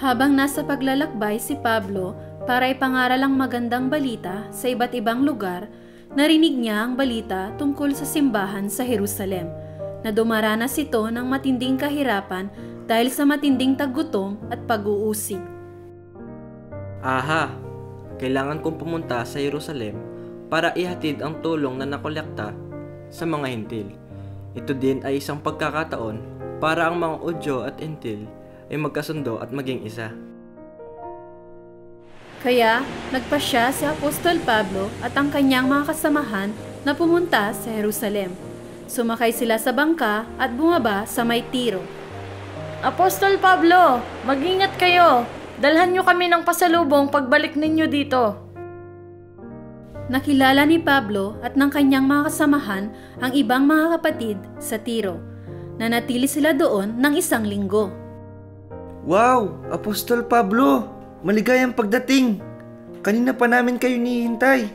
Habang nasa paglalakbay si Pablo para ipangaral ang magandang balita sa iba't ibang lugar, narinig niya ang balita tungkol sa simbahan sa Jerusalem, na dumaranas ito ng matinding kahirapan dahil sa matinding taggutom at pag-uusig. Aha, kailangan kong pumunta sa Jerusalem para ihatid ang tulong na nakolekta sa mga Hentil. Ito din ay isang pagkakataon para ang mga Hudyo at Hentil ay magkasundo at maging isa. Kaya nagpasya si Apostol Pablo at ang kanyang mga kasamahan na pumunta sa Jerusalem. Sumakay sila sa bangka at bumaba sa may Tiro. Apostol Pablo, mag-ingat kayo. Dalhan nyo kami ng pasalubong pagbalik ninyo dito. Nakilala ni Pablo at ng kanyang mga kasamahan ang ibang mga kapatid sa Tiro. Nanatili sila doon ng 1 linggo. Wow! Apostol Pablo! Maligayang pagdating! Kanina pa namin kayo hinihintay.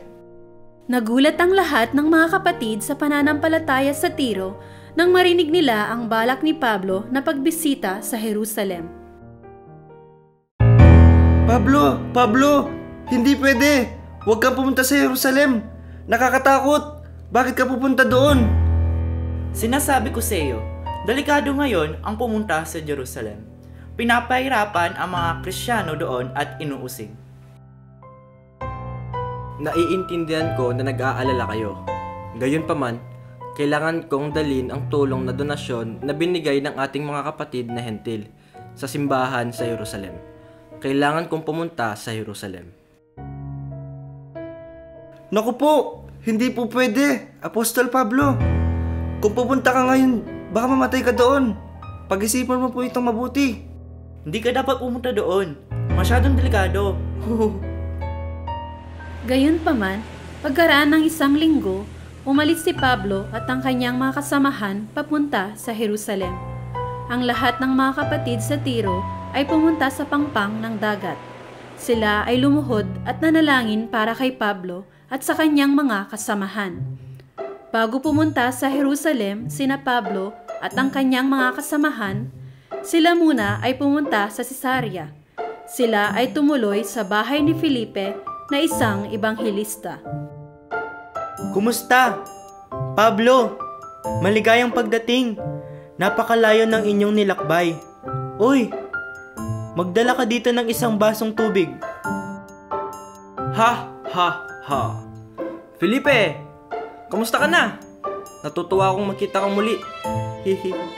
Nagulat ang lahat ng mga kapatid sa pananampalataya sa Tiro nang marinig nila ang balak ni Pablo na pagbisita sa Jerusalem. Pablo! Pablo! Hindi pwede! Huwag kang pumunta sa Jerusalem! Nakakatakot! Bakit ka pupunta doon? Sinasabi ko sa iyo, delikado ngayon ang pumunta sa Jerusalem. Pinapahirapan ang mga Kristiyano doon at inuusig. Naiintindihan ko na nag-aalala kayo. Gayunpaman, kailangan kong dalhin ang tulong na donasyon na binigay ng ating mga kapatid na Hentil sa simbahan sa Jerusalem. Kailangan kong pumunta sa Jerusalem. Naku po! Hindi po pwede, Apostol Pablo. Kung pupunta ka ngayon, baka mamatay ka doon. Pag-isipan mo po itong mabuti. Hindi ka dapat pumunta doon. Masyadong delikado. Gayunpaman, pagkaraan ng 1 linggo, umalis si Pablo at ang kanyang mga kasamahan papunta sa Jerusalem. Ang lahat ng mga kapatid sa Tiro ay pumunta sa pangpang ng dagat. Sila ay lumuhod at nanalangin para kay Pablo at sa kanyang mga kasamahan. Bago pumunta sa Jerusalem, sina Pablo at ang kanyang mga kasamahan, sila muna ay pumunta sa Cesarea. Sila ay tumuloy sa bahay ni Felipe na isang ebanghelista. Kumusta? Pablo, maligayang pagdating. Napakalayo ng inyong nilakbay. Uy, magdala ka dito ng 1 basong tubig. Ha! Ha! Ha! Felipe! Kamusta ka na? Natutuwa akong makita kang muli. Hihi.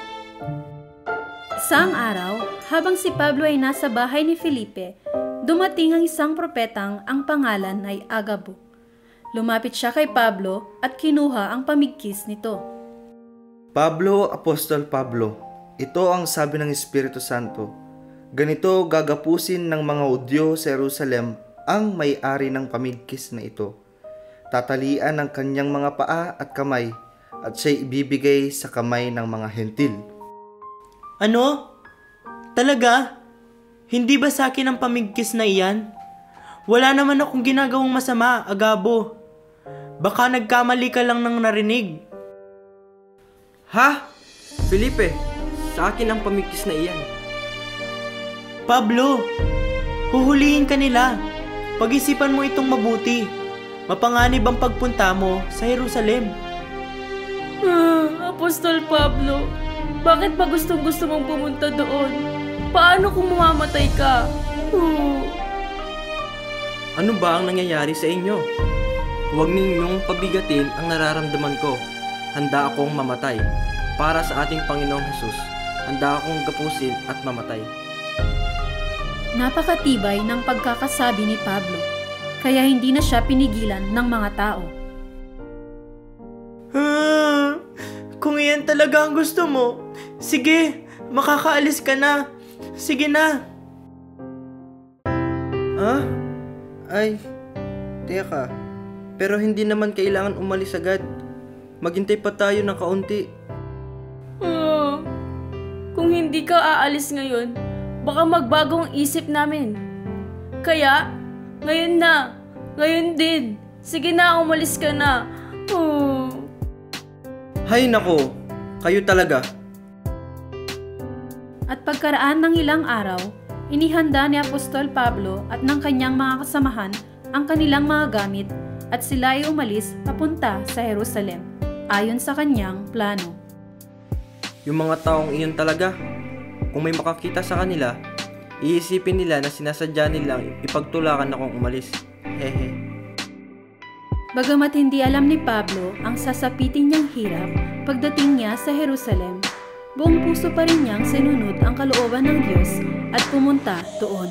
Isang araw, habang si Pablo ay nasa bahay ni Felipe, dumating ang isang propetang ang pangalan ay Agabo. Lumapit siya kay Pablo at kinuha ang pamigkis nito. Pablo, Apostol Pablo, ito ang sabi ng Espiritu Santo. Ganito gagapusin ng mga Hudyo sa Jerusalem ang may-ari ng pamigkis na ito. Tatalian ng kanyang mga paa at kamay at siya'y ibibigay sa kamay ng mga Hentil. Ano? Talaga? Hindi ba sa akin ang pamigkis na iyan? Wala naman akong ginagawang masama, Agabo. Baka nagkamali ka lang ng narinig. Ha? Felipe, sa akin ang pamikis na iyan. Pablo, huhulihin ka nila. Pag-isipan mo itong mabuti. Mapanganib ang pagpunta mo sa Jerusalem. Apostol Pablo, bakit ba gustong-gusto mong pumunta doon? Paano kung mamamatay ka? Ano ba ang nangyayari sa inyo? Huwag ninyong pabigatin ang nararamdaman ko. Handa akong mamatay. Para sa ating Panginoong Hesus, handa akong gapusin at mamatay. Napakatibay ng pagkakasabi ni Pablo, kaya hindi na siya pinigilan ng mga tao. Kung iyan talaga ang gusto mo, sige, makakaalis ka na. Sige na. Ay, teka. Pero hindi naman kailangan umalis agad. Maghintay pa tayo ng kaunti. Kung hindi ka aalis ngayon, baka magbago ang isip namin. Kaya, ngayon na. Ngayon din. Sige na, umalis ka na. Hay nako, kayo talaga. At pagkaraan ng ilang araw, Inihanda ni Apostol Pablo at ng kanyang mga kasamahan ang kanilang mga gamit at sila ay umalis papunta sa Jerusalem, ayon sa kanyang plano. Yung mga taong iyon talaga, kung may makakita sa kanila, iisipin nila na sinasadya nilang ipagtulakan akong umalis. Hehe. Bagamat hindi alam ni Pablo ang sasapitin niyang hirap pagdating niya sa Jerusalem, buong puso pa rin niyang sinunod ang kalooban ng Diyos at pumunta doon.